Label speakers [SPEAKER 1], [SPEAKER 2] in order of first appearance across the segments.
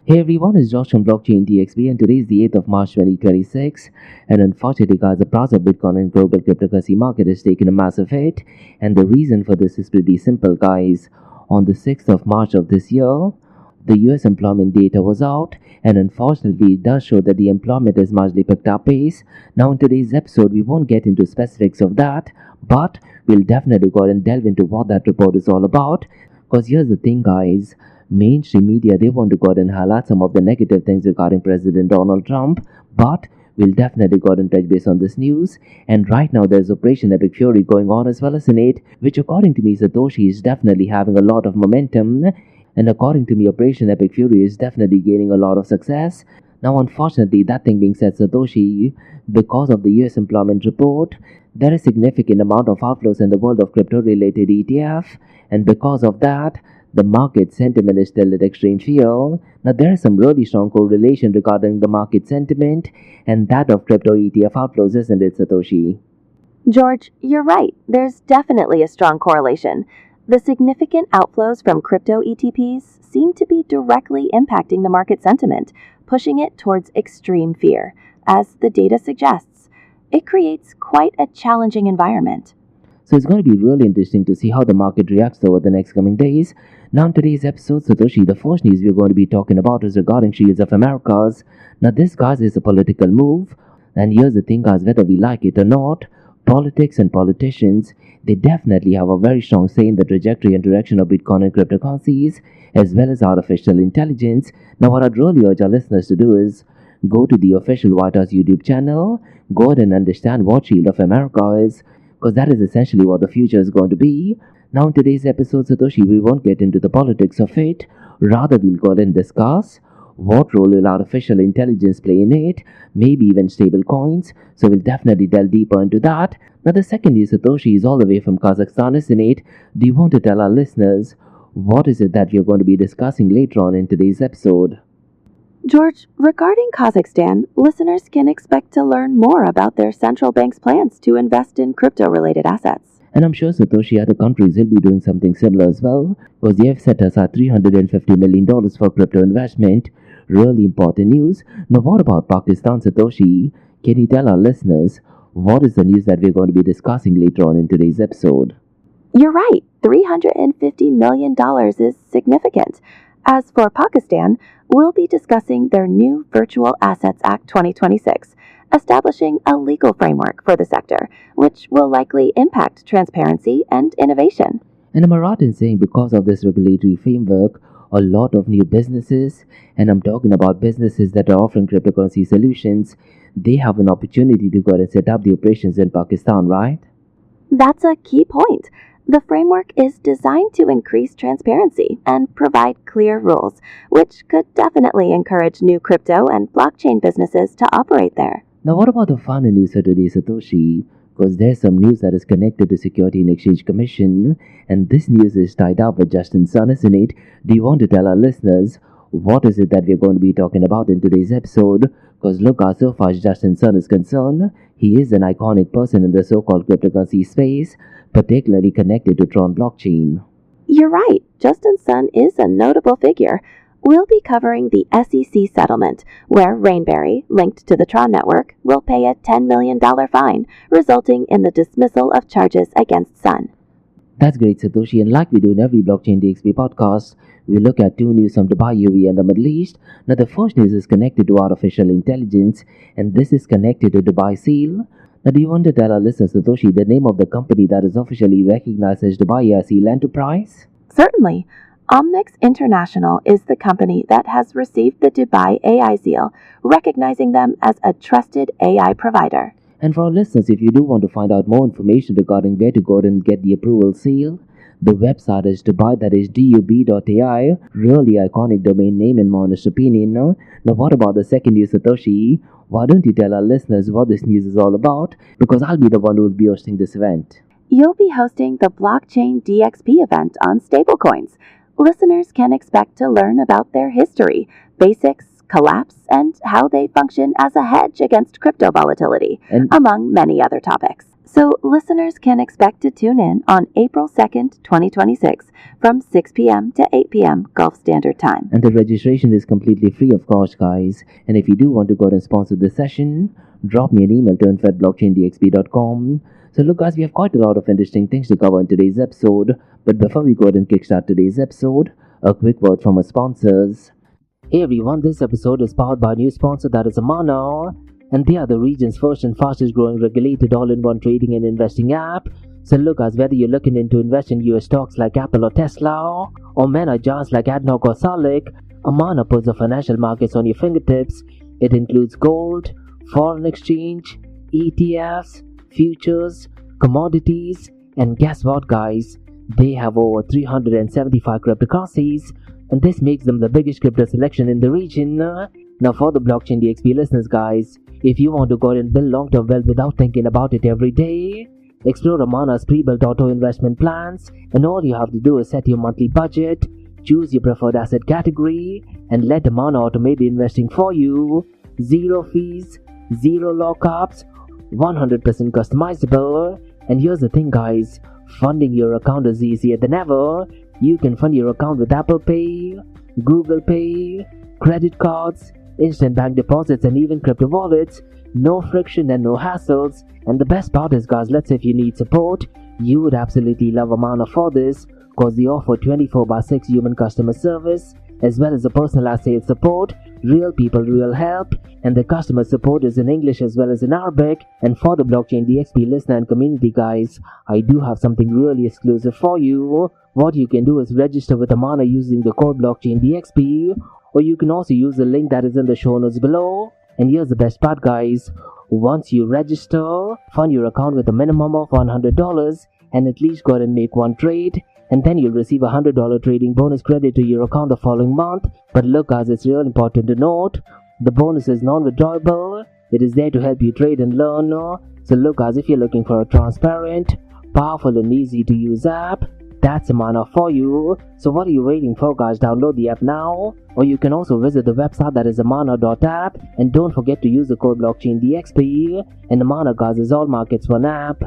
[SPEAKER 1] Hey everyone, it's Josh from Blockchain DXB and today is the 8th of March 2026 and unfortunately guys, the price of Bitcoin and global cryptocurrency market has taken a massive hit and the reason for this is pretty simple guys. On the 6th of March of this year, the US employment data was out and unfortunately it does show that the employment has marginally picked up pace. Now in today's episode we won't get into specifics of that, but we'll definitely go and delve into what that report is all about. Because here's the thing guys, mainstream media they want to go ahead and highlight some of the negative things regarding President Donald Trump, but we'll definitely go ahead and touch base on this news. And right now there's Operation Epic Fury going on as well as in it, which according to me Satoshi is definitely having a lot of momentum. And according to me, Operation Epic Fury is definitely gaining a lot of success. Now, unfortunately, that thing being said, Satoshi, because of the US employment report, there is significant amount of outflows in the world of crypto-related ETF, and because of that, the market sentiment is still at extreme fear. Now, there is some really strong correlation regarding the market sentiment and that of crypto ETF outflows, isn't it, Satoshi?
[SPEAKER 2] George, you're right. There's definitely a strong correlation. The significant outflows from crypto ETPs seem to be directly impacting the market sentiment, pushing it towards extreme fear. As the data suggests, it creates quite a challenging environment.
[SPEAKER 1] So it's going to be really interesting to see how the market reacts over the next coming days. Now in today's episode, Satoshi, the first news we're going to be talking about is regarding Shields of Americas. Now this, guys, is a political move. And here's the thing, guys, whether we like it or not, politics and politicians, they definitely have a very strong say in the trajectory and direction of Bitcoin and cryptocurrencies, as well as artificial intelligence. Now what I'd really urge our listeners to do is go to the official White House YouTube channel, go ahead and understand what Shield of America is, because that is essentially what the future is going to be. Now in today's episode, Satoshi, we won't get into the politics of it, rather we'll go ahead and discuss what role will artificial intelligence play in it, maybe even stable coins, so we'll definitely delve deeper into that. Now the second is Satoshi is all the way from Kazakhstan, isn't it? Do you want to tell our listeners what is it that we are going to be discussing later on in today's episode?
[SPEAKER 2] George, regarding Kazakhstan, listeners can expect to learn more about their central bank's plans to invest in crypto-related assets.
[SPEAKER 1] And I'm sure Satoshi other countries will be doing something similar as well, because they have set aside $350 million for crypto investment. Really important news. Now what about Pakistan, Satoshi? Can you tell our listeners what is the news that we're going to be discussing later on in today's episode?
[SPEAKER 2] You're right, $350 million is significant. As for Pakistan, we'll be discussing their new Virtual Assets Act 2026, establishing a legal framework for the sector, which will likely impact transparency and innovation.
[SPEAKER 1] And am I right in saying because of this regulatory framework, a lot of new businesses, and I'm talking about businesses that are offering cryptocurrency solutions, they have an opportunity to go and set up the operations in Pakistan, right?
[SPEAKER 2] That's a key point. The framework is designed to increase transparency and provide clear rules, which could definitely encourage new crypto and blockchain businesses to operate there.
[SPEAKER 1] Now what about the final news for today, Satoshi? Because there's some news that is connected to Security and Exchange Commission, and this news is tied up with Justin Sun, isn't it? Do you want to tell our listeners what is it that we're going to be talking about in today's episode? Because look, so far as Justin Sun is concerned, he is an iconic person in the so-called cryptocurrency space, particularly connected to Tron blockchain.
[SPEAKER 2] You're right, Justin Sun is a notable figure. We'll be covering the SEC settlement, where Rainberry, linked to the Tron network, will pay a $10 million fine, resulting in the dismissal of charges against Sun.
[SPEAKER 1] That's great, Satoshi, and like we do in every Blockchain DXB podcast, we look at two news from Dubai, UAE, and the Middle East. Now, the first news is connected to artificial intelligence, and this is connected to Dubai Seal. Now, do you want to tell our listeners, Satoshi, the name of the company that is officially recognized as Dubai Seal Enterprise?
[SPEAKER 2] Certainly. Omnix International is the company that has received the Dubai AI Seal, recognizing them as a trusted AI provider.
[SPEAKER 1] And for our listeners, if you do want to find out more information regarding where to go and get the approval seal, the website is Dubai, that is dub.ai. Really iconic domain name in my honest opinion. Now what about the second news, Satoshi? Why don't you tell our listeners what this news is all about? Because I'll be the one who will be hosting this event.
[SPEAKER 2] You'll be hosting the Blockchain DXB event on stablecoins. Listeners can expect to learn about their history, basics, collapse, and how they function as a hedge against crypto volatility, among many other topics. So listeners can expect to tune in on April 2nd, 2026 from 6 p.m. to 8 p.m. Gulf Standard Time.
[SPEAKER 1] And the registration is completely free of cost, guys. And if you do want to go and sponsor this session, drop me an email to info@blockchaindxb.com. So look, guys, we have quite a lot of interesting things to cover in today's episode. But before we go ahead and kickstart today's episode, a quick word from our sponsors. Hey everyone, this episode is powered by a new sponsor, that is Amana, and they are the region's first and fastest growing regulated all-in-one trading and investing app. So look, guys, whether you're looking into investing in US stocks like Apple or Tesla, or mega giants like ADNOC or Salik, Amana puts the financial markets on your fingertips. It includes gold, foreign exchange, ETFs, futures, commodities, and guess what, guys? They have over 375 cryptocurrencies, and this makes them the biggest crypto selection in the region. Now for the Blockchain DXB listeners, guys, if you want to go and build long-term wealth without thinking about it every day, explore Amana's pre-built auto investment plans, and all you have to do is set your monthly budget, choose your preferred asset category, and let Amana automate the investing for you. Zero fees, zero lockups, 100% customizable. And here's the thing, guys, funding your account is easier than ever. You can fund your account with Apple Pay, Google Pay, credit cards, instant bank deposits, and even crypto wallets. No friction and no hassles. And the best part is, guys, let's say if you need support, you would absolutely love Amana for this, because they offer 24/6 human customer service, as well as a personalized sales support, real people, real help, and the customer support is in English as well as in Arabic. And for the Blockchain DXB listener and community, guys, I do have something really exclusive for you. What you can do is register with Amana using the code Blockchain DXB, or you can also use the link that is in the show notes below. And here's the best part, guys. Once you register, fund your account with a minimum of $100 and at least go ahead and make one trade, and then you'll receive a $100 trading bonus credit to your account the following month. But look, guys, it's real important to note, the bonus is non-withdrawable. It is there to help you trade and learn. So look, guys, if you're looking for a transparent, powerful and easy to use app, that's Amana for you. So what are you waiting for, guys? Download the app now, or you can also visit the website, that is amana.app, and don't forget to use the code BlockchainDXB. And Amana, guys, is all markets one app.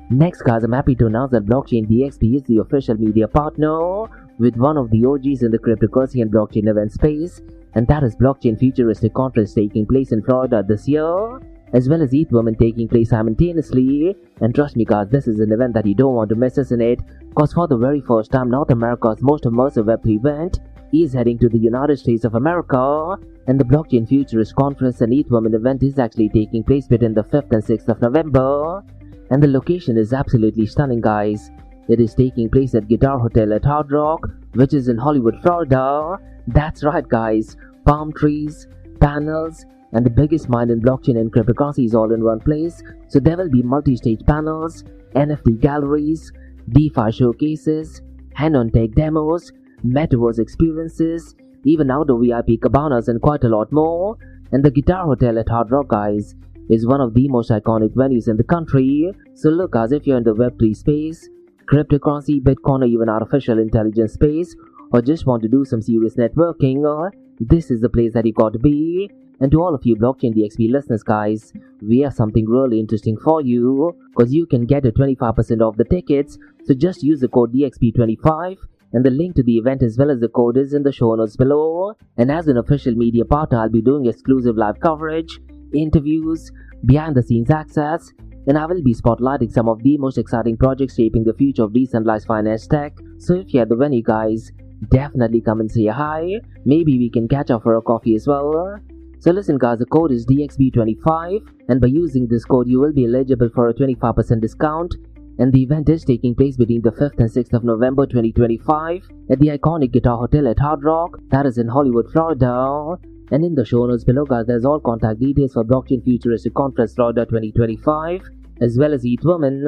[SPEAKER 1] Next, guys, I'm happy to announce that Blockchain DXB is the official media partner with one of the OGs in the cryptocurrency and blockchain event space, and that is Blockchain Futuristic Conference taking place in Florida this year, as well as ETH Women taking place simultaneously. And trust me, guys, this is an event that you don't want to miss, isn't it? Because for the very first time, North America's most immersive Web3 event is heading to the United States of America, and the Blockchain Futurist Conference and ETH Women event is actually taking place between the 5th and 6th of November. And the location is absolutely stunning, guys. It is taking place at Guitar Hotel at Hard Rock, which is in Hollywood, Florida. That's right, guys. Palm trees, panels, and the biggest mind in blockchain and cryptocurrency is all in one place. So there will be multi-stage panels, NFT galleries, DeFi showcases, hand-on tech demos, metaverse experiences, even outdoor VIP cabanas, and quite a lot more. And the Guitar Hotel at Hard Rock, guys, is one of the most iconic venues in the country. So look, guys, if you're in the Web3 space, cryptocurrency, Bitcoin, or even artificial intelligence space, or just want to do some serious networking, this is the place that you got to be. And to all of you Blockchain DXB listeners, guys, we have something really interesting for you, because you can get a 25% off the tickets. So just use the code DXB25, and the link to the event as well as the code is in the show notes below. And as an official media partner, I'll be doing exclusive live coverage, interviews, behind the scenes access, and I will be spotlighting some of the most exciting projects shaping the future of decentralized finance tech. So if you're at the venue, guys, definitely come and say hi. Maybe we can catch up for a coffee as well. So listen, guys, the code is DXB25, and by using this code you will be eligible for a 25% discount. And the event is taking place between the 5th and 6th of November 2025 at the iconic Guitar Hotel at Hard Rock, that is in Hollywood, Florida. And in the show notes below, guys, there's all contact details for Blockchain Futuristic Conference Florida 2025, as well as ETH Women.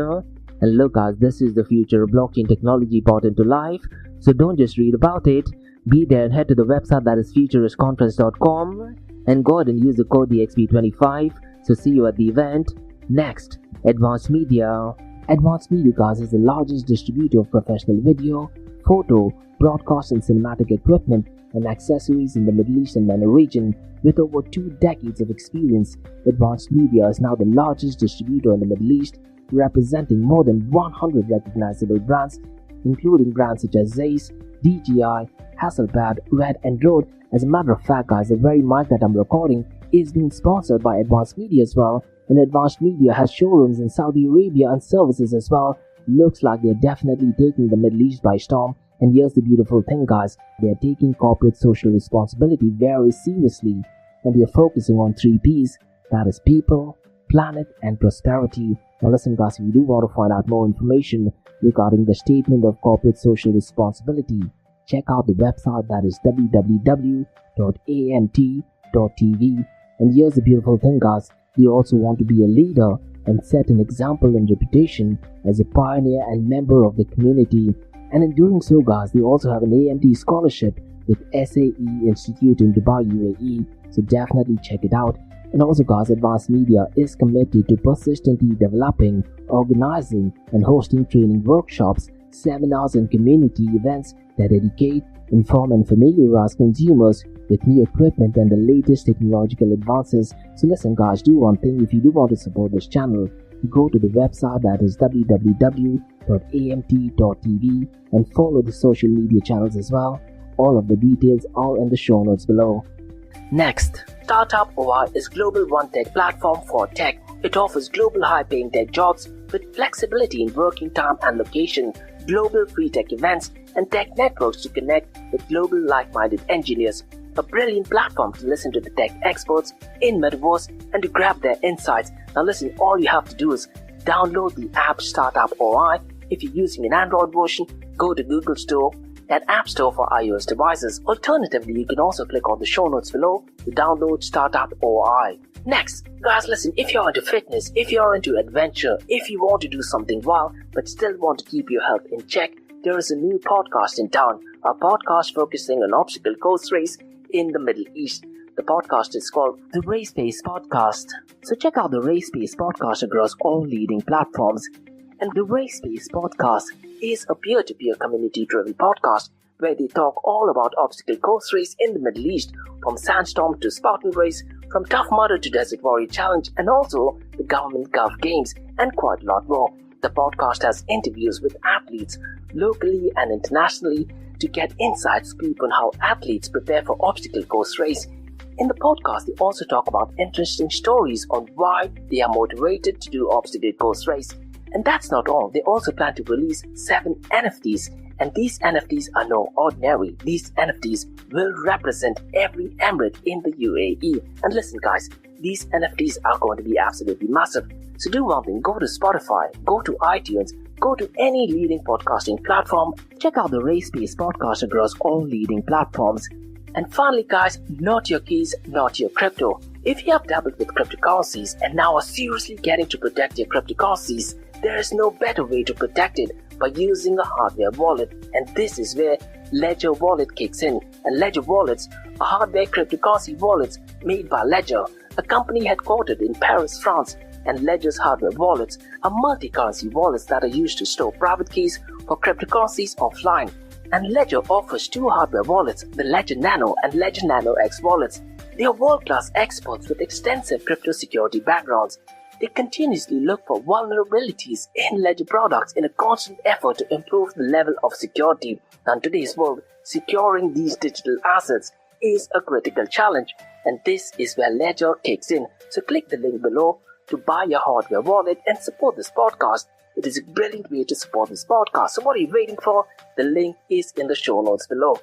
[SPEAKER 1] And look, guys, this is the future of blockchain technology brought into life. So don't just read about it. Be there and head to the website, that is futuristconference.com, and go ahead and use the code DXB25. So see you at the event. Next, Advanced Media. Advanced Media, guys, is the largest distributor of professional video, photo, broadcast and cinematic equipment and accessories in the Middle East and MENA region. With over 2 decades of experience, Advanced Media is now the largest distributor in the Middle East representing more than 100 recognizable brands, including brands such as Zeiss, DJI, Hasselblad, Red, and Rode. As a matter of fact, guys, the very mic that I'm recording is being sponsored by Advanced Media as well, and Advanced Media has showrooms in Saudi Arabia and services as well. Looks like they're definitely taking the Middle East by storm. And here's the beautiful thing, guys, they're taking corporate social responsibility very seriously, and they're focusing on 3 P's, that is people, planet, and prosperity. Now listen, guys, if you do want to find out more information regarding the statement of corporate social responsibility, check out the website, that is www.amt.tv. And here's the beautiful thing, guys, they also want to be a leader and set an example and reputation as a pioneer and member of the community. And in doing so, guys, they also have an AMT scholarship with SAE Institute in Dubai, UAE, so definitely check it out. And also, guys, Advanced Media is committed to persistently developing, organizing, and hosting training workshops, seminars, and community events that educate, inform, and familiarize consumers with new equipment and the latest technological advances. So listen, guys, do one thing. If you do want to support this channel, go to the website, that is www.amt.tv, and follow the social media channels as well. All of the details are in the show notes below. Next, Startup OI is global one-tech platform for tech. It offers global high-paying tech jobs with flexibility in working time and location, global free tech events, and tech networks to connect with global like-minded engineers. A brilliant platform to listen to the tech experts in Metaverse and to grab their insights. Now listen, all you have to do is download the app Startup OI. If you're using an Android version, go to Google Store and App Store for iOS devices. Alternatively, you can also click on the show notes below to download Startup OI. Next, guys, listen, if you're into fitness, if you're into adventure, if you want to do something wild but still want to keep your health in check, there is a new podcast in town, a podcast focusing on obstacle course race in the Middle East. The podcast is called the Race Pace Podcast. So check out the Race Pace Podcast across all leading platforms. And the Race Pace Podcast is a peer-to-peer community-driven podcast where they talk all about obstacle course race in the Middle East, from Sandstorm to Spartan Race, from Tough Mudder to Desert Warrior Challenge, and also the Government Gulf Games, and quite a lot more. The podcast has interviews with athletes locally and internationally to get inside scoop on how athletes prepare for obstacle course race. In the podcast, they also talk about interesting stories on why they are motivated to do obstacle course race. And that's not all. They also plan to release 7 NFTs, and these NFTs are no ordinary. These NFTs will represent every emirate in the UAE. And listen, guys, these NFTs are going to be absolutely massive. So do one thing, go to Spotify, go to iTunes, go to any leading podcasting platform, check out the Race Pace Podcast across all leading platforms. And finally, guys, not your keys, not your crypto. If you have dabbled with cryptocurrencies and now are seriously getting to protect your cryptocurrencies, there is no better way to protect it by using a hardware wallet. And this is where Ledger Wallet kicks in. And Ledger Wallets are hardware cryptocurrency wallets made by Ledger, a company headquartered in Paris, France. And Ledger's hardware wallets are multi-currency wallets that are used to store private keys for cryptocurrencies offline. And Ledger offers 2 hardware wallets, the Ledger Nano and Ledger Nano X wallets. They are world-class experts with extensive crypto security backgrounds. They continuously look for vulnerabilities in Ledger products in a constant effort to improve the level of security. Now, in today's world, securing these digital assets is a critical challenge, and this is where Ledger kicks in. So click the link below to buy your hardware wallet and support this podcast. It is a brilliant way to support this podcast. So what are you waiting for? The link is in the show notes below.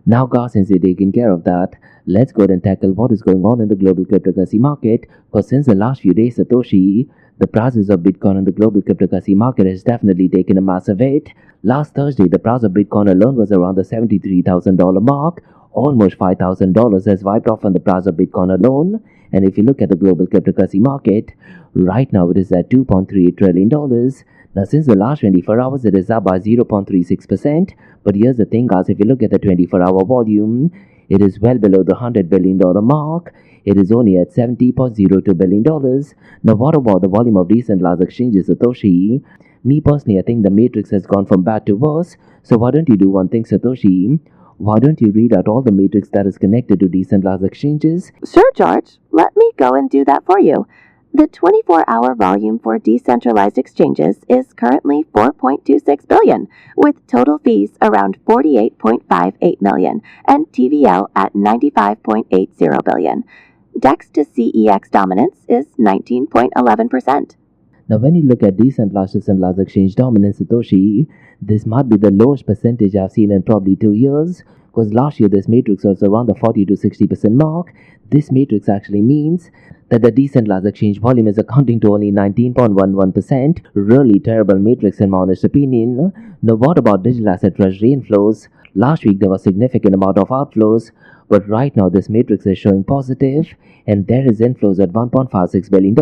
[SPEAKER 1] Now, guys, since you're taking care of that, let's go ahead and tackle what is going on in the global cryptocurrency market. Because since the last few days, Satoshi, the prices of Bitcoin in the global cryptocurrency market has definitely taken a massive hit. Last Thursday, the price of Bitcoin alone was around the $73,000 mark. Almost $5,000 has wiped off on the price of Bitcoin alone. And if you look at the global cryptocurrency market, right now it is at $2.38 trillion. Now, since the last 24 hours, it is up by 0.36%. But here's the thing, guys, if you look at the 24-hour volume, it is well below the $100 billion mark. It is only at $70.02 billion. Now, what about the volume of decentralized exchanges, Satoshi? Me personally, I think the matrix has gone from bad to worse. So why don't you do one thing, Satoshi? Why don't you read out all the matrix that is connected to decentralized exchanges?
[SPEAKER 2] Sure, George. Let me go and do that for you. The 24-hour volume for decentralized exchanges is currently 4.26 billion, with total fees around 48.58 million and TVL at 95.80 billion. DEX to CEX dominance is 19.11%.
[SPEAKER 1] Now, when you look at decentralized exchange dominance, Satoshi, this might be the lowest percentage I've seen in probably 2 years. Because last year this matrix was around the 40 to 60% mark. This matrix actually means that the decentralized exchange volume is accounting to only 19.11%. Really terrible matrix in my honest opinion. Now, what about digital asset treasury inflows? Last week there was significant amount of outflows, but right now this matrix is showing positive, and there is inflows at $1.56 billion.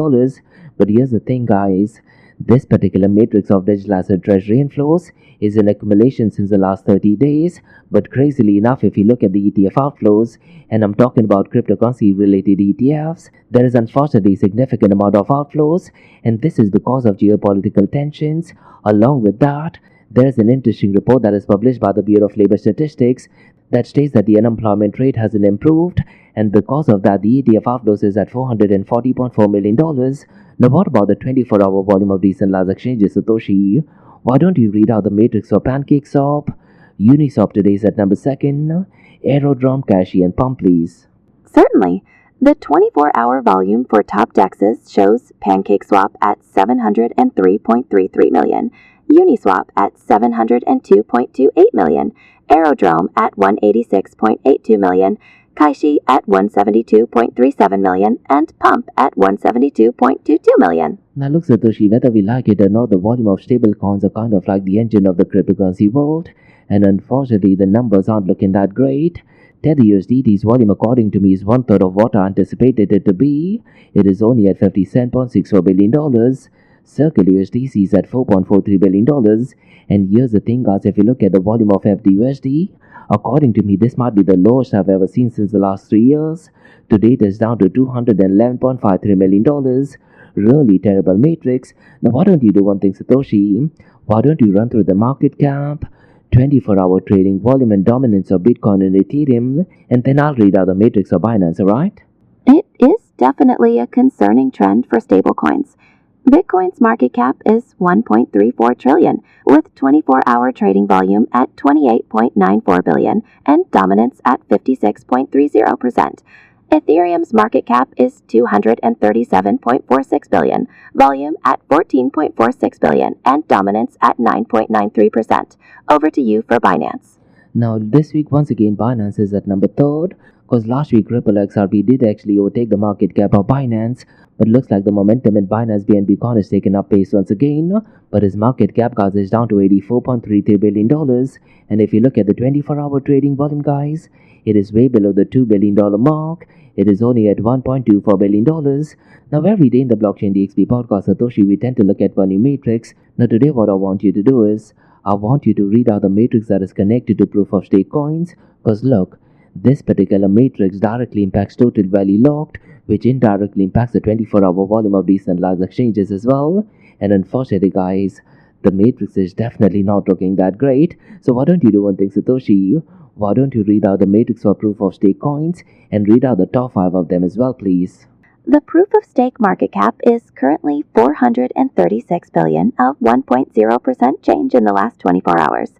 [SPEAKER 1] But here's the thing, guys. This particular matrix of digital asset treasury inflows is in accumulation since the last 30 days, but crazily enough, if you look at the ETF outflows, and I'm talking about cryptocurrency related ETFs, there is unfortunately significant amount of outflows, and this is because of geopolitical tensions. Along with that, there is an interesting report that is published by the Bureau of Labor Statistics that states that the unemployment rate hasn't improved, and because of that, the ETF outflows is at $440.4 million. Now, what about the 24-hour volume of decentralized exchanges, Satoshi? Why don't you read out the matrix for PancakeSwap? Uniswap today is at number 2nd, Aerodrome, Cashi, and Pump, please.
[SPEAKER 2] Certainly. The 24-hour volume for top DEXs shows PancakeSwap at 703.33 million, Uniswap at 702.28 million, Aerodrome at 186.82 million, Kaishi at 172.37 million, and Pump at 172.22 million.
[SPEAKER 1] Now look, Satoshi, whether we like it or not, the volume of stable coins are kind of like the engine of the cryptocurrency world, and unfortunately the numbers aren't looking that great. Tether USDT's volume, according to me, is 1/3 of what I anticipated it to be. It is only at $57.64 billion. Circle USDC is at $4.43 billion. And here's the thing, guys, if you look at the volume of FDUSD, according to me, this might be the lowest I've ever seen since the last 3 years. To date, it's down to $211.53 million. Really terrible matrix. Now, why don't you do one thing, Satoshi? Why don't you run through the market cap, 24-hour trading volume and dominance of Bitcoin and Ethereum, and then I'll read out the matrix of Binance, alright?
[SPEAKER 2] It is definitely a concerning trend for stablecoins. Bitcoin's market cap is 1.34 trillion, with 24-hour trading volume at 28.94 billion and dominance at 56.30%. Ethereum's market cap is 237.46 billion, volume at 14.46 billion, and dominance at 9.93%. Over to you for Binance.
[SPEAKER 1] Now, this week, once again, Binance is at number 3rd, because last week Ripple XRP did actually overtake the market cap of Binance, but looks like the momentum in Binance BNB coin is taken up pace once again, but his market cap, guys, is down to $84.33 billion, and if you look at the 24-hour trading volume, guys, it is way below the $2 billion mark. It is only at $1.24 billion. Now, every day in the Blockchain DXB podcast, Satoshi, we tend to look at one new matrix. Now, today what I want you to do is, I want you to read out the matrix that is connected to proof of stake coins, because look, this particular matrix directly impacts total value locked, which indirectly impacts the 24-hour volume of decentralized exchanges as well. And unfortunately, guys, the matrix is definitely not looking that great. So why don't you do one thing, Satoshi? Why don't you read out the matrix for proof of stake coins and read out the top 5 of them as well, please?
[SPEAKER 2] The proof of stake market cap is currently 436 billion, a 1.0% change in the last 24 hours.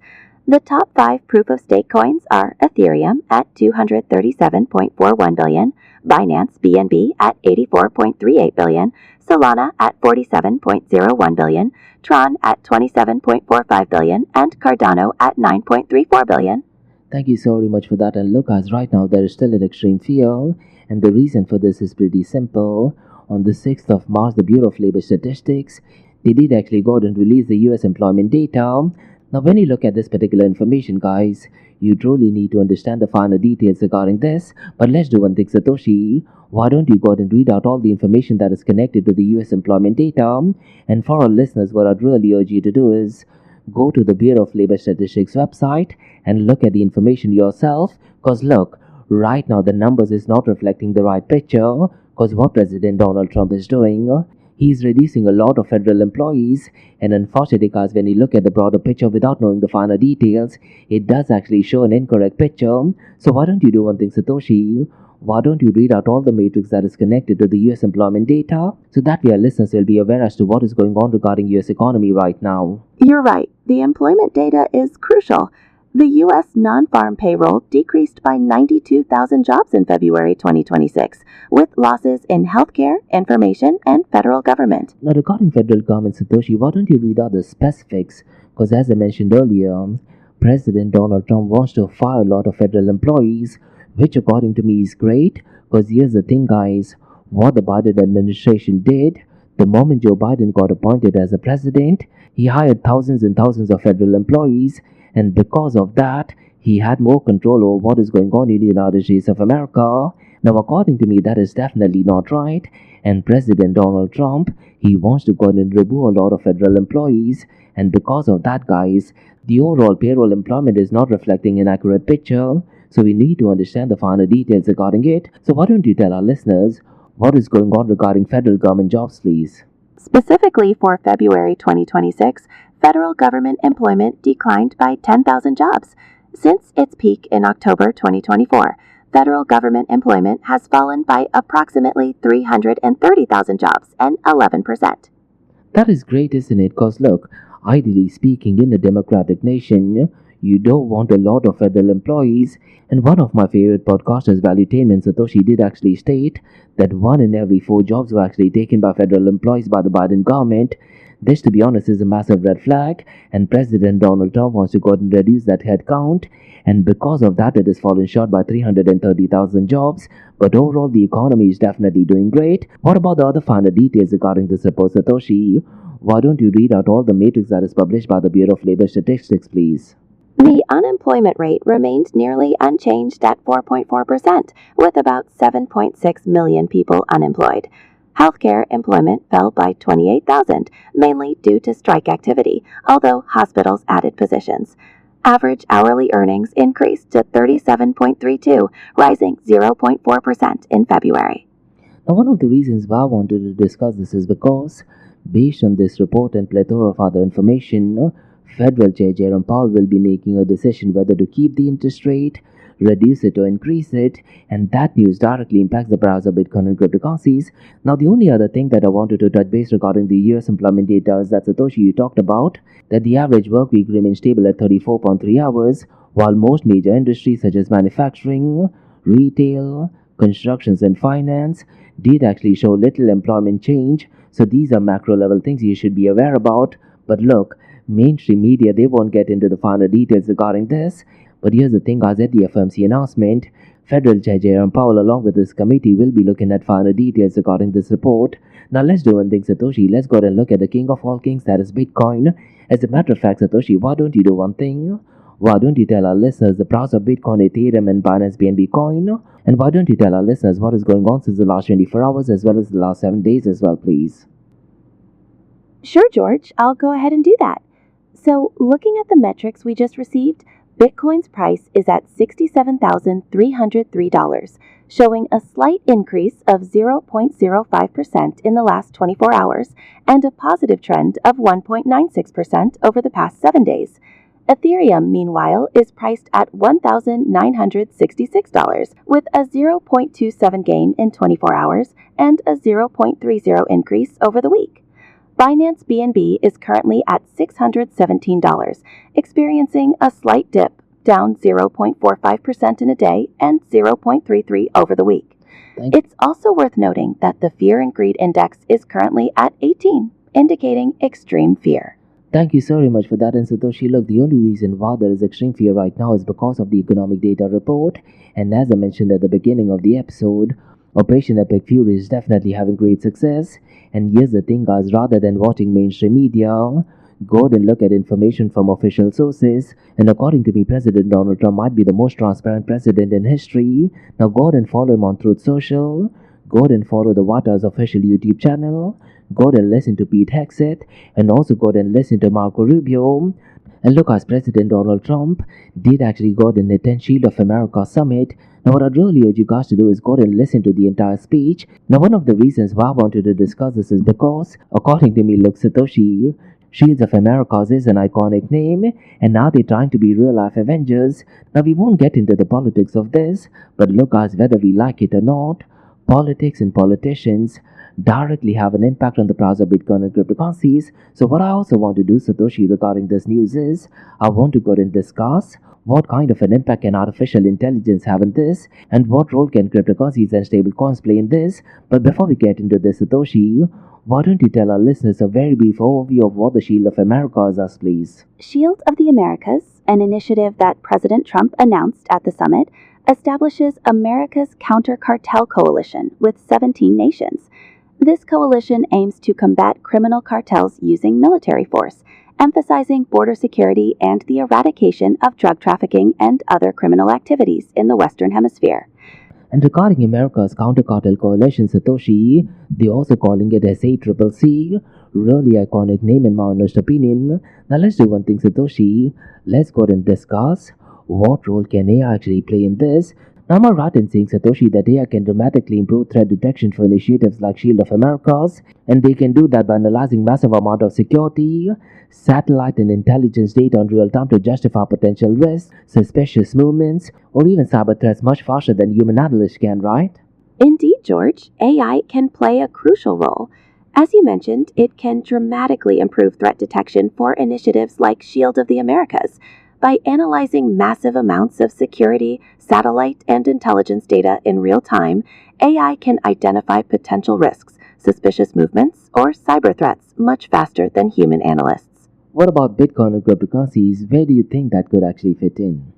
[SPEAKER 2] The top 5 proof of stake coins are Ethereum at 237.41 billion, Binance BNB at 84.38 billion, Solana at 47.01 billion, Tron at 27.45 billion, and Cardano at 9.34 billion.
[SPEAKER 1] Thank you so very much for that. And look, guys, right now there is still an extreme fear, and the reason for this is pretty simple. On the 6th of March, the Bureau of Labor Statistics, they did actually go out and release the US employment data. Now, when you look at this particular information, guys, you truly need to understand the finer details regarding this. But let's do one thing, Satoshi. Why don't you go out and read out all the information that is connected to the US employment data? And for our listeners, what I'd really urge you to do is go to the Bureau of Labor Statistics website and look at the information yourself. Because look, right now the numbers is not reflecting the right picture. Because what President Donald Trump is doing, He's reducing a lot of federal employees, and unfortunately, guys, when you look at the broader picture without knowing the finer details, it does actually show an incorrect picture. So why don't you do one thing, Satoshi? Why don't you read out all the matrix that is connected to the US employment data so that way our listeners will be aware as to what is going on regarding US economy right now?
[SPEAKER 2] You're right. The employment data is crucial. The U.S. non-farm payroll decreased by 92,000 jobs in February 2026, with losses in healthcare, information, and federal government.
[SPEAKER 1] Now, regarding federal government, Satoshi, why don't you read out the specifics? Because as I mentioned earlier, President Donald Trump wants to fire a lot of federal employees, which according to me is great. Because here's the thing, guys, what the Biden administration did, the moment Joe Biden got appointed as a president, he hired thousands and thousands of federal employees, and because of that, he had more control over what is going on in the United States of America. Now, according to me, that is definitely not right. And President Donald Trump, he wants to go and remove a lot of federal employees. And because of that, guys, the overall payroll employment is not reflecting an accurate picture. So we need to understand the finer details regarding it. So why don't you tell our listeners what is going on regarding federal government jobs, please?
[SPEAKER 2] Specifically for February 2026, federal government employment declined by 10,000 jobs. Since its peak in October 2024, federal government employment has fallen by approximately 330,000 jobs and 11%.
[SPEAKER 1] That is great, isn't it? Because look, ideally speaking, in a democratic nation, you don't want a lot of federal employees. And one of my favorite podcasters, Valuetainment Satoshi, did actually state that 1 in every 4 jobs were actually taken by federal employees by the Biden government. This, to be honest, is a massive red flag, and President Donald Trump wants to go and reduce that head count, and because of that, it has fallen short by 330,000 jobs. But overall, the economy is definitely doing great. What about the other finer details regarding this report, Satoshi? Why don't you read out all the matrix that is published by the Bureau of Labor Statistics, please?
[SPEAKER 2] The unemployment rate remained nearly unchanged at 4.4%, with about 7.6 million people unemployed. Healthcare employment fell by 28,000, mainly due to strike activity, although hospitals added positions. Average hourly earnings increased to 37.32, rising 0.4% in February.
[SPEAKER 1] Now, one of the reasons why I wanted to discuss this is because, based on this report and plethora of other information, Federal Chair Jerome Powell will be making a decision whether to keep the interest rate, reduce it or increase it, and that news directly impacts the price of Bitcoin and cryptocurrencies. Now, the only other thing that I wanted to touch base regarding the US employment data is that Satoshi, you talked about that the average work week remains stable at 34.3 hours, while most major industries such as manufacturing, retail, constructions and finance did actually show little employment change. So these are macro level things you should be aware about. But look, mainstream media, they won't get into the finer details regarding this. But here's the thing, guys, at the FOMC announcement, Federal Chair Jerome Powell along with his committee will be looking at finer details regarding this report. Now let's do one thing, Satoshi. Let's go ahead and look at the king of all kings, that is Bitcoin. As a matter of fact, Satoshi, why don't you do one thing? Why don't you tell our listeners the price of Bitcoin, Ethereum and Binance BNB coin? And why don't you tell our listeners what is going on since the last 24 hours as well as the last 7 days as well, please?
[SPEAKER 2] Sure, George, I'll go ahead and do that. So, looking at the metrics we just received, Bitcoin's price is at $67,303, showing a slight increase of 0.05% in the last 24 hours and a positive trend of 1.96% over the past 7 days. Ethereum, meanwhile, is priced at $1,966, with a 0.27 gain in 24 hours and a 0.30 increase over the week. Binance BNB is currently at $617, experiencing a slight dip, down 0.45% in a day and 0.33 over the week. It's also worth noting that the Fear and Greed Index is currently at 18, indicating extreme fear.
[SPEAKER 1] Thank you so very much for that. And Satoshi, look, the only reason why there is extreme fear right now is because of the economic data report. And as I mentioned at the beginning of the episode, Operation Epic Fury is definitely having great success. And here's the thing, guys, rather than watching mainstream media, go ahead and look at information from official sources. And according to me, President Donald Trump might be the most transparent president in history. Now go ahead and follow him on Truth Social. Go ahead and follow the White House official YouTube channel. Go ahead and listen to Pete Hegseth. And also go ahead and listen to Marco Rubio. And look, as President Donald Trump did actually go ahead and attend Shield of America Summit Now, what I'd really urge you guys to do is go and listen to the entire speech. Now, one of the reasons why I wanted to discuss this is because, according to me, look, Satoshi, Shields of Americas is an iconic name, and now they're trying to be real life Avengers. Now, we won't get into the politics of this, but look, guys, whether we like it or not, politics and politicians directly have an impact on the price of Bitcoin and cryptocurrencies. So, what I also want to do, Satoshi, regarding this news is I want to go and discuss what kind of an impact can artificial intelligence have in this, and what role can cryptocurrencies and stablecoins play in this. But before we get into this, Satoshi, why don't you tell our listeners a very brief overview of what the Shield of Americas is, please?
[SPEAKER 2] Shield of the Americas, an initiative that President Trump announced at the summit, establishes America's counter-cartel coalition with 17 nations. This coalition aims to combat criminal cartels using military force, emphasizing border security and the eradication of drug trafficking and other criminal activities in the Western Hemisphere.
[SPEAKER 1] And regarding America's counter-cartel coalition, Satoshi, they're also calling it SACCC. Really iconic name in my honest opinion. Now let's do one thing, Satoshi. Let's go and discuss what role can AI actually play in this. Now, am I right in saying, Satoshi, that AI can dramatically improve threat detection for initiatives like Shield of Americas, and they can do that by analyzing massive amount of security, satellite and intelligence data in real time to justify potential risks, suspicious movements, or even cyber threats much faster than human analysts can, right?
[SPEAKER 2] Indeed, George, AI can play a crucial role. As you mentioned, it can dramatically improve threat detection for initiatives like Shield of the Americas. By analyzing massive amounts of security, satellite, and intelligence data in real time, AI can identify potential risks, suspicious movements, or cyber threats much faster than human analysts.
[SPEAKER 1] What about Bitcoin and cryptocurrencies? Where do you think that could actually fit in?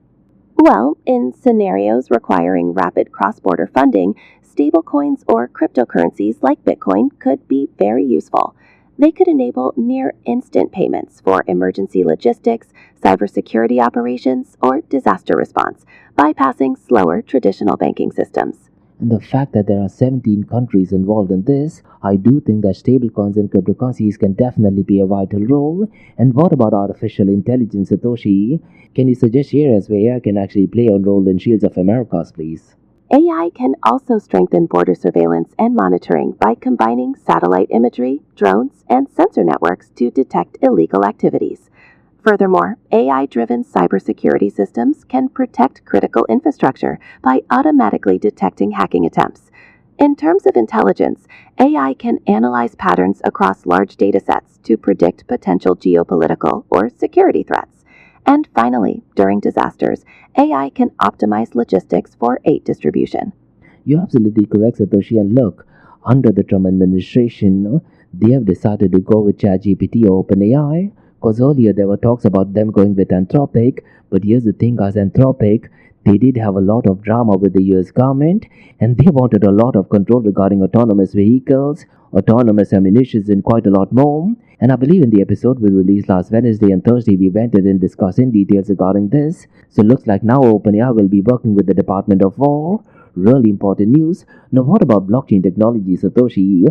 [SPEAKER 2] Well, in scenarios requiring rapid cross-border funding, stablecoins or cryptocurrencies like Bitcoin could be very useful. They could enable near-instant payments for emergency logistics, cybersecurity operations, or disaster response, bypassing slower traditional banking systems.
[SPEAKER 1] And the fact that there are 17 countries involved in this, I do think that stablecoins and cryptocurrencies can definitely play a vital role. And what about artificial intelligence, Satoshi? Can you suggest areas where AI can actually play a role in Shields of Americas, please?
[SPEAKER 2] AI can also strengthen border surveillance and monitoring by combining satellite imagery, drones, and sensor networks to detect illegal activities. Furthermore, AI-driven cybersecurity systems can protect critical infrastructure by automatically detecting hacking attempts. In terms of intelligence, AI can analyze patterns across large datasets to predict potential geopolitical or security threats. And finally, during disasters, AI can optimize logistics for aid distribution.
[SPEAKER 1] You're absolutely correct, Satoshi. And look, under the Trump administration, they have decided to go with ChatGPT or OpenAI. Because earlier there were talks about them going with Anthropic, but here's the thing, guys, Anthropic, they did have a lot of drama with the US government, and they wanted a lot of control regarding autonomous vehicles, autonomous ammunitions, and quite a lot more. And I believe in the episode we released last Wednesday and Thursday, we went in and discussed in details regarding this. So it looks like now OpenAI will be working with the Department of War. Really important news. Now, what about blockchain technology, Satoshi?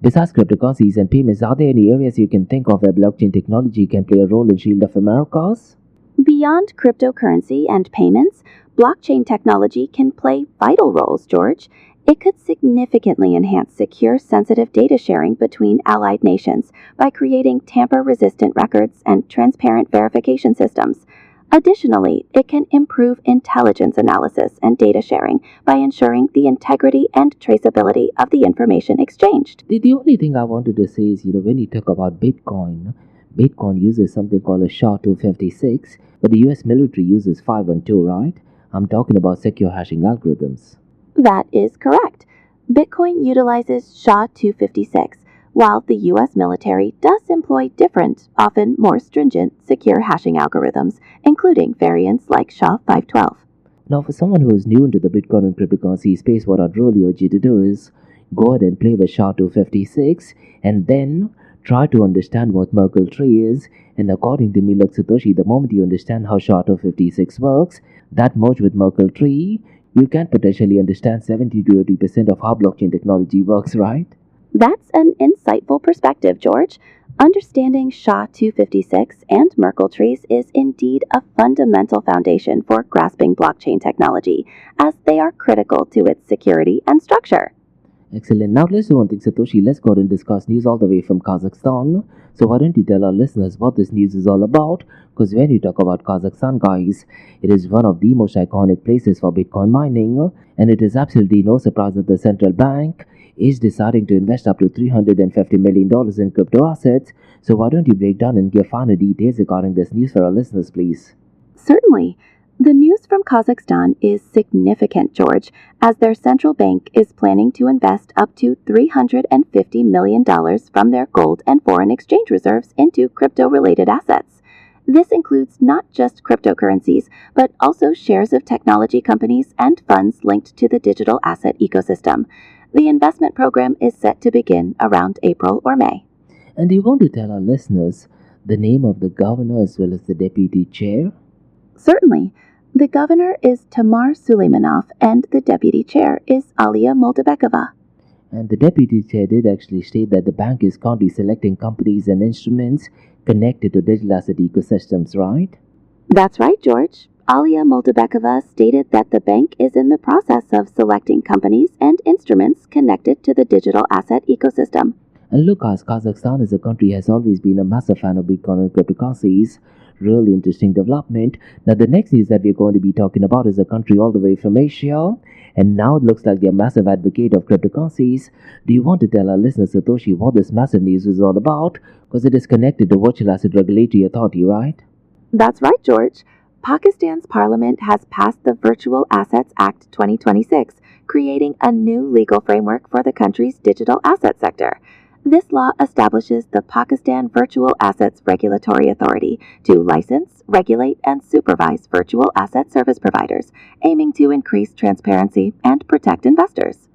[SPEAKER 1] Besides cryptocurrencies and payments, are there any areas you can think of where blockchain technology can play a role in Shield of Americas?
[SPEAKER 2] Beyond cryptocurrency and payments, blockchain technology can play vital roles, George. It could significantly enhance secure, sensitive data sharing between allied nations by creating tamper-resistant records and transparent verification systems. Additionally, it can improve intelligence analysis and data sharing by ensuring the integrity and traceability of the information exchanged.
[SPEAKER 1] The only thing I wanted to say is, when you talk about Bitcoin, Bitcoin uses something called a SHA-256, but the US military uses 512, right? I'm talking about secure hashing algorithms.
[SPEAKER 2] That is correct. Bitcoin utilizes SHA-256, while the U.S. military does employ different, often more stringent, secure hashing algorithms, including variants like SHA-512.
[SPEAKER 1] Now, for someone who is new into the Bitcoin and cryptocurrency space, what I'd really urge you to do is go ahead and play with SHA-256 and then try to understand what Merkle tree is. And according to me, look, Satoshi, the moment you understand how SHA-256 works, that merge with Merkle tree, you can potentially understand 70 to 80% of how blockchain technology works, right?
[SPEAKER 2] That's an insightful perspective, George. Understanding SHA-256 and Merkle trees is indeed a fundamental foundation for grasping blockchain technology, as they are critical to its security and structure.
[SPEAKER 1] Excellent. Now let's do one thing, Satoshi. Let's go ahead and discuss news all the way from Kazakhstan. So why don't you tell our listeners what this news is all about? Because when you talk about Kazakhstan, guys, it is one of the most iconic places for Bitcoin mining, and it is absolutely no surprise that the central bank is deciding to invest up to $350 million in crypto assets. So why don't you break down and give finer details regarding this news for our listeners, please?
[SPEAKER 2] Certainly. The news from Kazakhstan is significant, George, as their central bank is planning to invest up to $350 million from their gold and foreign exchange reserves into crypto-related assets. This includes not just cryptocurrencies, but also shares of technology companies and funds linked to the digital asset ecosystem. The investment program is set to begin around April or May.
[SPEAKER 1] And do you want to tell our listeners the name of the governor as well as the deputy chair?
[SPEAKER 2] Certainly. The governor is Tamar Suleimanov and the deputy chair is Alia Moldabekova.
[SPEAKER 1] And the deputy chair did actually state that the bank is currently selecting companies and instruments connected to digital asset ecosystems, right?
[SPEAKER 2] That's right, George. Alia Moldabekova stated that the bank is in the process of selecting companies and instruments connected to the digital asset ecosystem.
[SPEAKER 1] And look, as Kazakhstan as a country has always been a massive fan of Bitcoin and cryptocurrencies. Really interesting development. Now, the next news that we're going to be talking about is a country all the way from Asia, and now it looks like they're a massive advocate of cryptocurrencies. Do you want to tell our listeners, Satoshi, what this massive news is all about? Because it is connected to Virtual Asset Regulatory Authority, right?
[SPEAKER 2] That's right, George. Pakistan's parliament has passed the Virtual Assets Act 2026, creating a new legal framework for the country's digital asset sector. This law establishes the Pakistan Virtual Assets Regulatory Authority to license, regulate, and supervise virtual asset service providers, aiming to increase transparency and protect investors.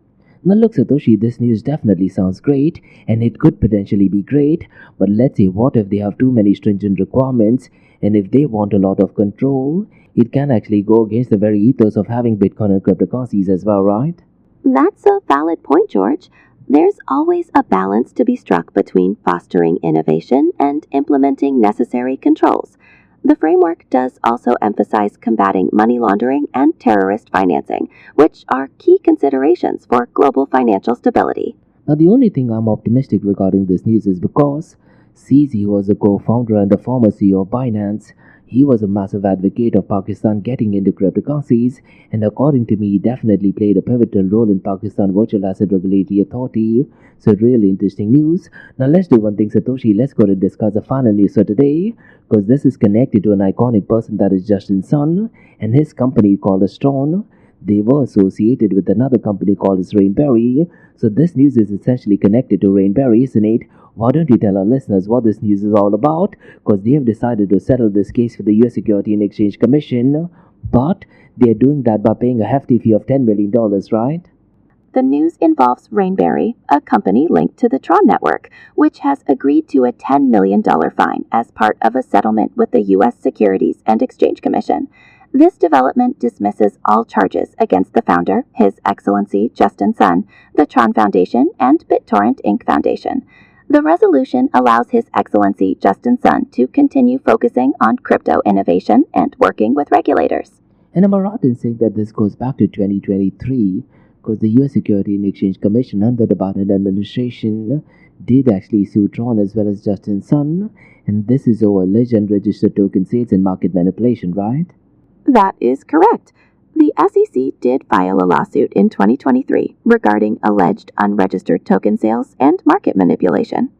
[SPEAKER 1] Now look, Satoshi, this news definitely sounds great, and it could potentially be great, but let's say what if they have too many stringent requirements, and if they want a lot of control, it can actually go against the very ethos of having Bitcoin and cryptocurrencies as well, right?
[SPEAKER 2] That's a valid point, George. There's always a balance to be struck between fostering innovation and implementing necessary controls. The framework does also emphasize combating money laundering and terrorist financing, which are key considerations for global financial stability.
[SPEAKER 1] Now, the only thing I'm optimistic regarding this news is because CZ was the co-founder and the former CEO of Binance. He was a massive advocate of Pakistan getting into cryptocurrencies, and according to me, he definitely played a pivotal role in Pakistan Virtual Asset Regulatory Authority. So, really interesting news. Now, let's do one thing, Satoshi. Let's go and discuss the final news for today, because this is connected to an iconic person that is Justin Sun and his company called Astron. They were associated with another company called Rainberry. So, this news is essentially connected to Rainberry, isn't it? Why don't you tell our listeners what this news is all about? Because they have decided to settle this case with the US Security and Exchange Commission, but they are doing that by paying a hefty fee of $10 million, right?
[SPEAKER 2] The news involves Rainberry, a company linked to the Tron network, which has agreed to a $10 million fine as part of a settlement with the U.S. Securities and Exchange Commission. This development dismisses all charges against the founder, His Excellency Justin Sun, the Tron Foundation, and BitTorrent Inc. Foundation. The resolution allows His Excellency Justin Sun to continue focusing on crypto innovation and working with regulators.
[SPEAKER 1] And am I right in saying that this goes back to 2023? Because the US Security and Exchange Commission under the Biden administration did actually sue Tron as well as Justin Sun, and this is over alleged unregistered token sales and market manipulation, right?
[SPEAKER 2] That is correct. The SEC did file a lawsuit in 2023 regarding alleged unregistered token sales and market manipulation.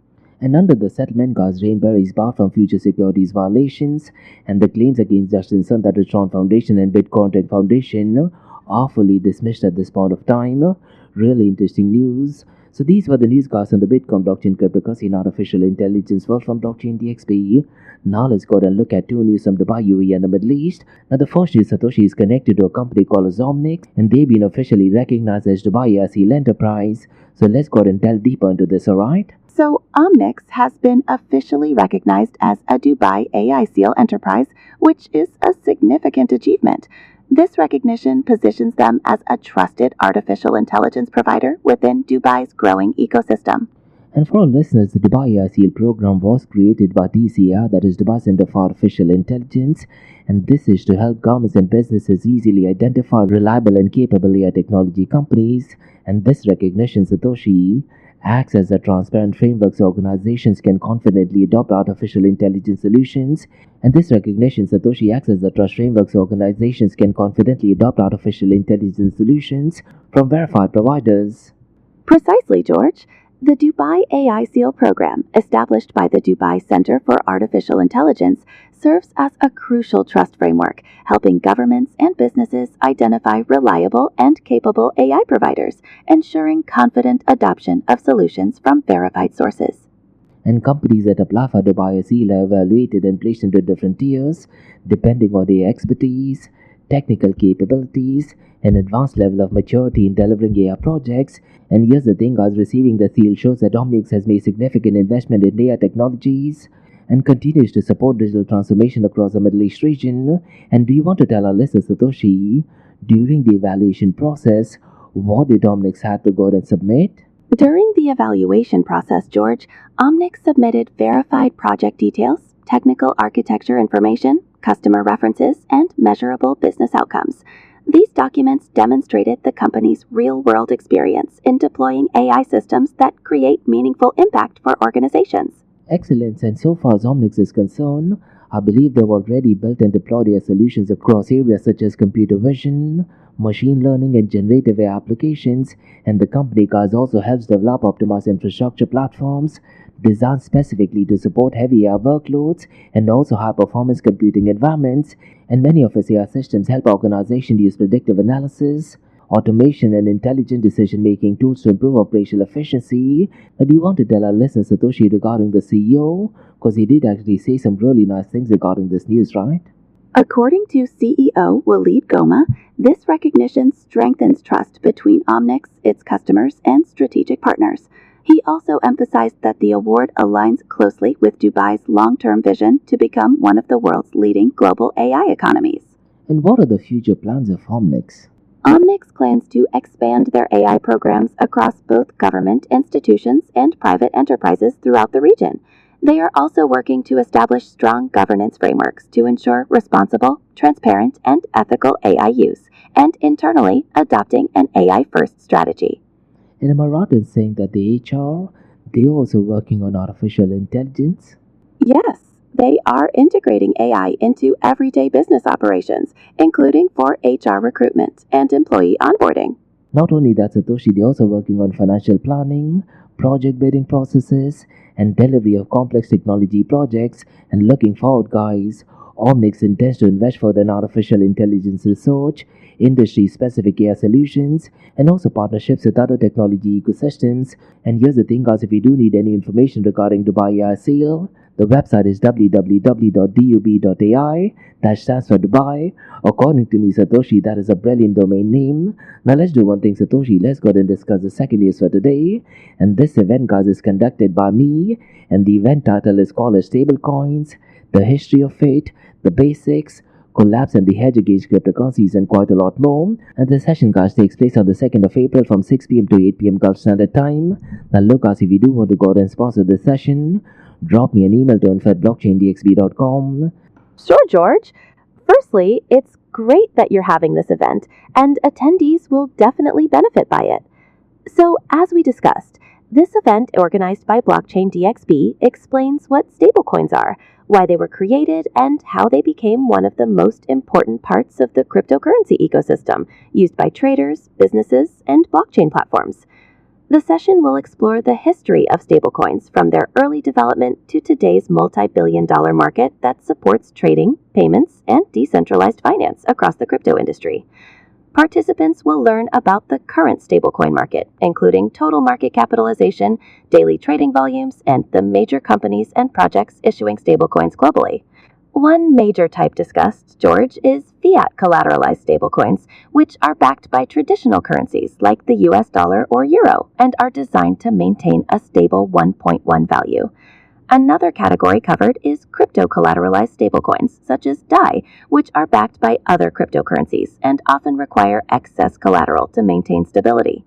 [SPEAKER 1] And under the settlement, guys, Rainberry is barred from future securities violations, and the claims against Justin Sun, that the Tron Foundation and BitTorrent Foundation, are fully dismissed at this point of time. Really interesting news. So these were the news, guys, on the Bitcoin, blockchain, cryptocurrency, and artificial intelligence world from Blockchain DXB. Now let's go and look at two news from Dubai, UAE, and the Middle East. Now the first is Satoshi is connected to a company called Zomnix, and they've been officially recognized as Dubai SEAL Enterprise. So let's go and delve deeper into this, alright?
[SPEAKER 2] So Omnix has been officially recognized as a Dubai AI SEAL Enterprise, which is a significant achievement. This recognition positions them as a trusted artificial intelligence provider within Dubai's growing ecosystem.
[SPEAKER 1] And for our listeners, the Dubai ICL program was created by DCR, that is Dubai Center for Artificial Intelligence, and this is to help governments and businesses easily identify reliable and capable AI technology companies. And this recognition, Satoshi, acts as a transparent framework so organizations can confidently adopt artificial intelligence solutions. And this recognition, Satoshi, acts as a trust framework so organizations can confidently adopt artificial intelligence solutions from verified providers.
[SPEAKER 2] Precisely, George. The Dubai AI Seal program, established by the Dubai Center for Artificial Intelligence, serves as a crucial trust framework, helping governments and businesses identify reliable and capable AI providers, ensuring confident adoption of solutions from verified sources.
[SPEAKER 1] And companies that apply for Dubai Seal are evaluated and placed into different tiers depending on their expertise, technical capabilities, and advanced level of maturity in delivering AI projects. And here's the thing, guys, receiving the seal shows that Omnix has made significant investment in AI technologies and continues to support digital transformation across the Middle East region. And do you want to tell our listeners, Satoshi, during the evaluation process, what did Omnix have to go and submit?
[SPEAKER 2] During the evaluation process, George, Omnix submitted verified project details, technical architecture information, customer references, and measurable business outcomes. These documents demonstrated the company's real-world experience in deploying AI systems that create meaningful impact for organizations.
[SPEAKER 1] Excellent. And so far as Omnix is concerned, I believe they've already built and deployed their solutions across areas such as computer vision, machine learning, and generative AI applications. And the company, guys, also helps develop optimized infrastructure platforms designed specifically to support heavy AI workloads and also high performance computing environments. And many of its AI systems help organizations use predictive analysis, automation, and intelligent decision making tools to improve operational efficiency. Now, do you want to tell our listeners, Satoshi, regarding the CEO? Because he did actually say some really nice things regarding this news, right?
[SPEAKER 2] According to CEO Walid Goma, this recognition strengthens trust between Omnix, its customers, and strategic partners. He also emphasized that the award aligns closely with Dubai's long-term vision to become one of the world's leading global AI economies.
[SPEAKER 1] And what are the future plans of Omnix?
[SPEAKER 2] Omnix plans to expand their AI programs across both government institutions and private enterprises throughout the region. They are also working to establish strong governance frameworks to ensure responsible, transparent, and ethical AI use, and internally adopting an AI-first strategy.
[SPEAKER 1] And am I right in saying that the HR, they're also working on artificial intelligence?
[SPEAKER 2] Yes, they are integrating AI into everyday business operations, including for HR recruitment and employee onboarding.
[SPEAKER 1] Not only that, Satoshi, they're also working on financial planning, project bidding processes, and delivery of complex technology projects. And looking forward, guys, Omnix intends to invest further in artificial intelligence research, industry-specific AI solutions, and also partnerships with other technology ecosystems. And here's the thing, guys, if you do need any information regarding Dubai AI Sale, the website is www.dub.ai. That stands for Dubai. According to me, Satoshi, that is a brilliant domain name. Now let's do one thing, Satoshi. Let's go ahead and discuss the second news for today. And this event, guys, is conducted by me. And the event title is called as Stablecoins, the History of It, the Basics, Collapse, and the Hedge Against Cryptocurrencies, and quite a lot more. And the session, guys, takes place on the 2nd of April from 6 p.m. to 8 p.m. Gulf Standard Time. Now look, guys, if you do want to go ahead and sponsor this session, drop me an email to info@blockchaindxb.com.
[SPEAKER 2] Sure, George. Firstly, it's great that you're having this event, and attendees will definitely benefit by it. So, as we discussed, this event organized by Blockchain DXB explains what stablecoins are, why they were created, and how they became one of the most important parts of the cryptocurrency ecosystem used by traders, businesses, and blockchain platforms. The session will explore the history of stablecoins from their early development to today's multi-billion-dollar market that supports trading, payments, and decentralized finance across the crypto industry. Participants will learn about the current stablecoin market, including total market capitalization, daily trading volumes, and the major companies and projects issuing stablecoins globally. One major type discussed, George, is fiat collateralized stablecoins, which are backed by traditional currencies like the US dollar or euro and are designed to maintain a stable 1.1 value. Another category covered is crypto collateralized stablecoins, such as DAI, which are backed by other cryptocurrencies and often require excess collateral to maintain stability.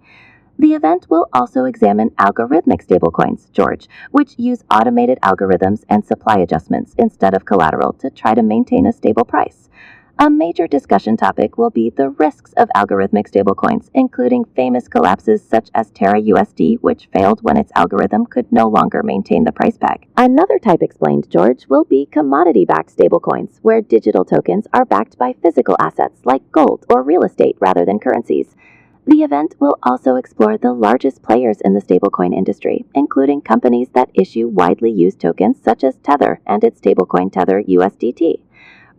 [SPEAKER 2] The event will also examine algorithmic stablecoins, George, which use automated algorithms and supply adjustments instead of collateral to try to maintain a stable price. A major discussion topic will be the risks of algorithmic stablecoins, including famous collapses such as Terra USD, which failed when its algorithm could no longer maintain the price peg. Another type explained, George, will be commodity-backed stablecoins, where digital tokens are backed by physical assets like gold or real estate rather than currencies. The event will also explore the largest players in the stablecoin industry, including companies that issue widely used tokens such as Tether and its stablecoin Tether USDT.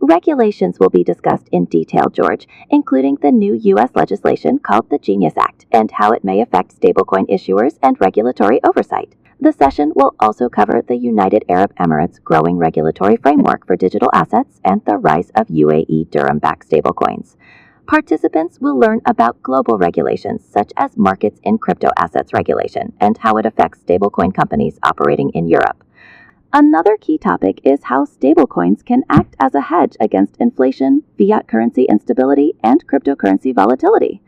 [SPEAKER 2] Regulations will be discussed in detail, George, including the new U.S. legislation called the Genius Act and how it may affect stablecoin issuers and regulatory oversight. The session will also cover the United Arab Emirates' growing regulatory framework for digital assets and the rise of UAE dirham-backed stablecoins. Participants will learn about global regulations such as markets in crypto assets regulation and how it affects stablecoin companies operating in Europe. Another key topic is how stablecoins can act as a hedge against inflation, fiat currency instability, and cryptocurrency volatility.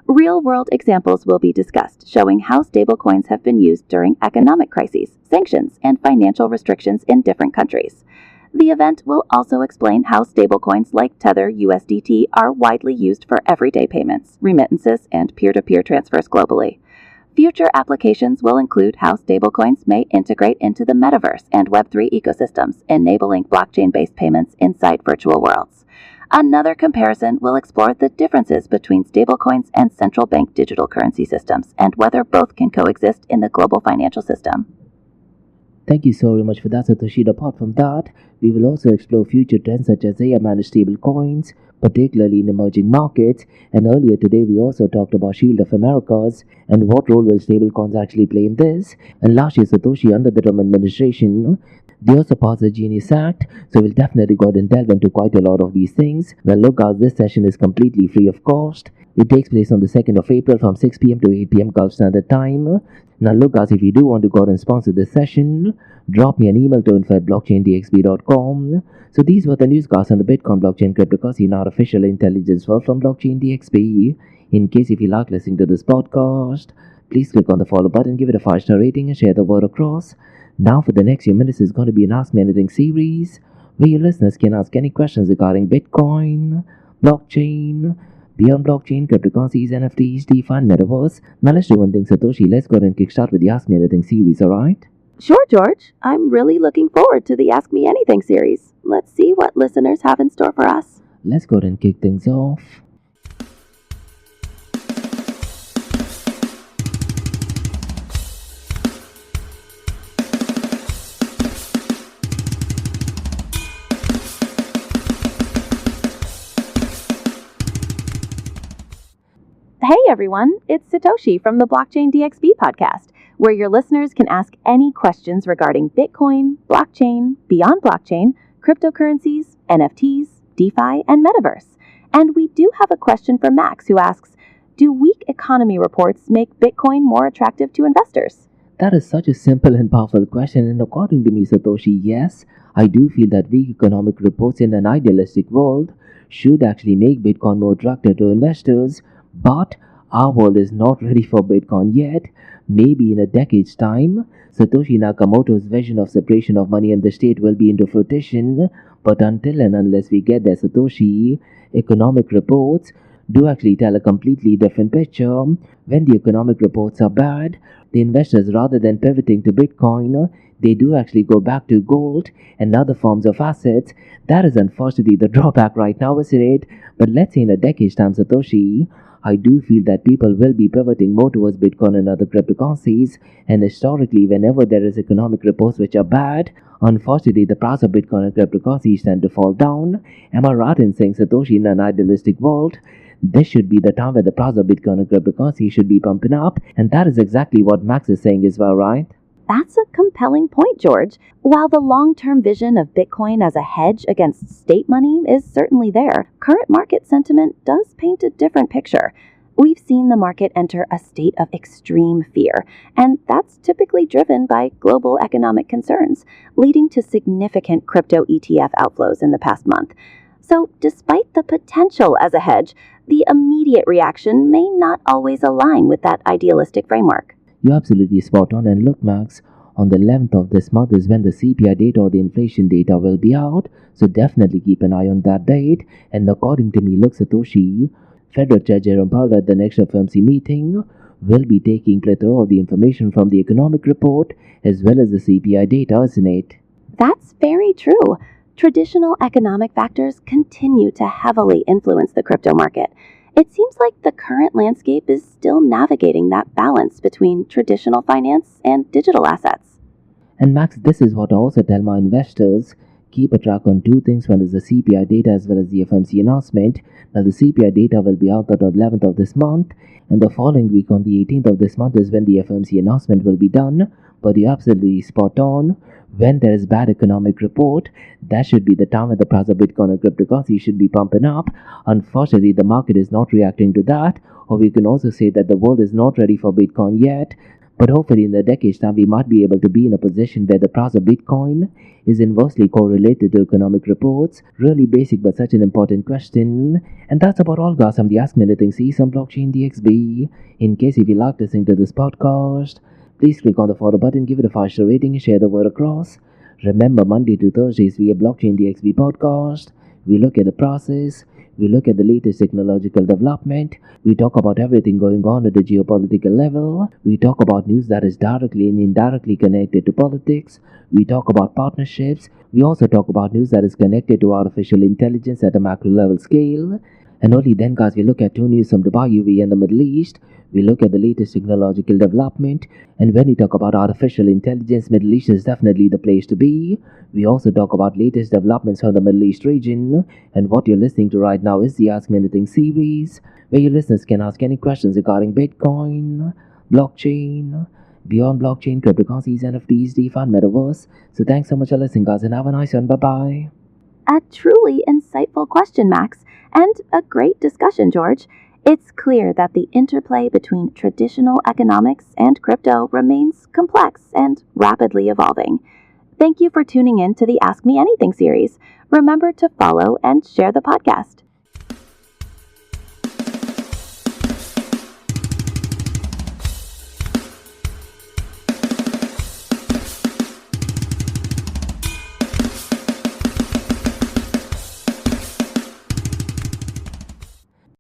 [SPEAKER 2] Real-world examples will be discussed, showing how stablecoins have been used during economic crises, sanctions, and financial restrictions in different countries. The event will also explain how stablecoins like Tether USDT are widely used for everyday payments, remittances, and peer-to-peer transfers globally. Future applications will include how stablecoins may integrate into the metaverse and Web3 ecosystems, enabling blockchain-based payments inside virtual worlds. Another comparison will explore the differences between stablecoins and central bank digital currency systems and whether both can coexist in the global financial system.
[SPEAKER 1] Thank you so very much for that, Satoshi. Apart from that, we will also explore future trends such as AI-managed stable coins, particularly in emerging markets. And earlier today, we also talked about Shield of Americas and what role will stablecoins actually play in this. And last year, Satoshi, under the Trump administration, they also passed the Genius Act, so we'll definitely go ahead and delve into quite a lot of these things. Now look guys, this session is completely free of cost. It takes place on the 2nd of April from 6 p.m. to 8 p.m. Gulf Standard Time. Now look guys, if you do want to go ahead and sponsor this session, drop me an email to info@blockchaindxb.com. So these were the news guys on the Bitcoin blockchain cryptocurrency and artificial intelligence world from Blockchain DXB. In case if you like listening to this podcast, please click on the follow button, give it a 5-star rating and share the word across. Now for the next few minutes is going to be an Ask Me Anything series where your listeners can ask any questions regarding Bitcoin, blockchain, beyond blockchain, cryptocurrencies, NFTs, DeFi, and Metaverse. Now let's do one thing, Satoshi. Let's go ahead and kickstart with the Ask Me Anything series, alright?
[SPEAKER 2] Sure, George. I'm really looking forward to the Ask Me Anything series. Let's see what listeners have in store for us.
[SPEAKER 1] Let's go ahead and kick things off.
[SPEAKER 2] Hey everyone, it's Satoshi from the Blockchain DXB podcast, where your listeners can ask any questions regarding Bitcoin, blockchain, beyond blockchain, cryptocurrencies, NFTs, DeFi, and Metaverse. And we do have a question from Max who asks, do weak economy reports make Bitcoin more attractive to investors?
[SPEAKER 1] That is such a simple and powerful question, and according to me, Satoshi, yes, I do feel that weak economic reports in an idealistic world should actually make Bitcoin more attractive to investors. But our world is not ready for Bitcoin yet. Maybe in a decade's time, Satoshi Nakamoto's vision of separation of money and the state will be into fruition. But until and unless we get there, Satoshi, economic reports do actually tell a completely different picture. When the economic reports are bad, the investors, rather than pivoting to Bitcoin, they do actually go back to gold and other forms of assets. That is unfortunately the drawback right now, isn't it? But let's say in a decade's time, Satoshi, I do feel that people will be pivoting more towards Bitcoin and other cryptocurrencies, and historically, whenever there is economic reports which are bad, unfortunately, the price of Bitcoin and cryptocurrencies tend to fall down. Am I right in saying, Satoshi, in an idealistic world, this should be the time where the price of Bitcoin and cryptocurrency should be pumping up, and that is exactly what Max is saying as well, right?
[SPEAKER 2] That's a compelling point, George. While the long-term vision of Bitcoin as a hedge against state money is certainly there, current market sentiment does paint a different picture. We've seen the market enter a state of extreme fear, and that's typically driven by global economic concerns, leading to significant crypto ETF outflows in the past month. So, despite the potential as a hedge, the immediate reaction may not always align with that idealistic framework.
[SPEAKER 1] You're absolutely spot on. And look, Max, on the 11th of this month is when the CPI data or the inflation data will be out. So definitely keep an eye on that date. And according to me, look, Satoshi, Federal Judge Jerome Powell at the next FOMC meeting will be taking plethora of the information from the economic report as well as the CPI data, isn't it?
[SPEAKER 2] That's very true. Traditional economic factors continue to heavily influence the crypto market. It seems like the current landscape is still navigating that balance between traditional finance and digital assets.
[SPEAKER 1] And Max, this is what I also tell my investors. Keep a track on two things. One is the CPI data as well as the FOMC announcement. Now the CPI data will be out on the 11th of this month, and the following week on the 18th of this month is when the FOMC announcement will be done. But you're absolutely spot on. When there is bad economic report, that should be the time when the price of Bitcoin and cryptocurrency should be pumping up. Unfortunately, the market is not reacting to that, or we can also say that the world is not ready for Bitcoin yet. But hopefully in a decade's time, we might be able to be in a position where the price of Bitcoin is inversely correlated to economic reports. Really basic, but such an important question. And that's about all, guys, from the Ask Me Anything series on Blockchain DXB. In case if you like listening to this podcast, please click on the follow button, give it a 5-star rating, and share the word across. Remember, Monday to Thursdays, we have Blockchain DXB podcast. We look at the process. We look at the latest technological development. We talk about everything going on at the geopolitical level. We talk about news that is directly and indirectly connected to politics. We talk about partnerships. We also talk about news that is connected to artificial intelligence at a macro level scale. And only then, guys, we look at two news from Dubai, UAE, and the Middle East. We look at the latest technological development. And when we talk about artificial intelligence, Middle East is definitely the place to be. We also talk about latest developments from the Middle East region. And what you're listening to right now is the Ask Me Anything series, where your listeners can ask any questions regarding Bitcoin, blockchain, beyond blockchain, cryptocurrencies, NFTs, DeFi, and Metaverse. So thanks so much for listening, guys, and have a nice one. Bye-bye.
[SPEAKER 2] A truly insightful question, Max, and a great discussion, George. It's clear that the interplay between traditional economics and crypto remains complex and rapidly evolving. Thank you for tuning in to the Ask Me Anything series. Remember to follow and share the podcast.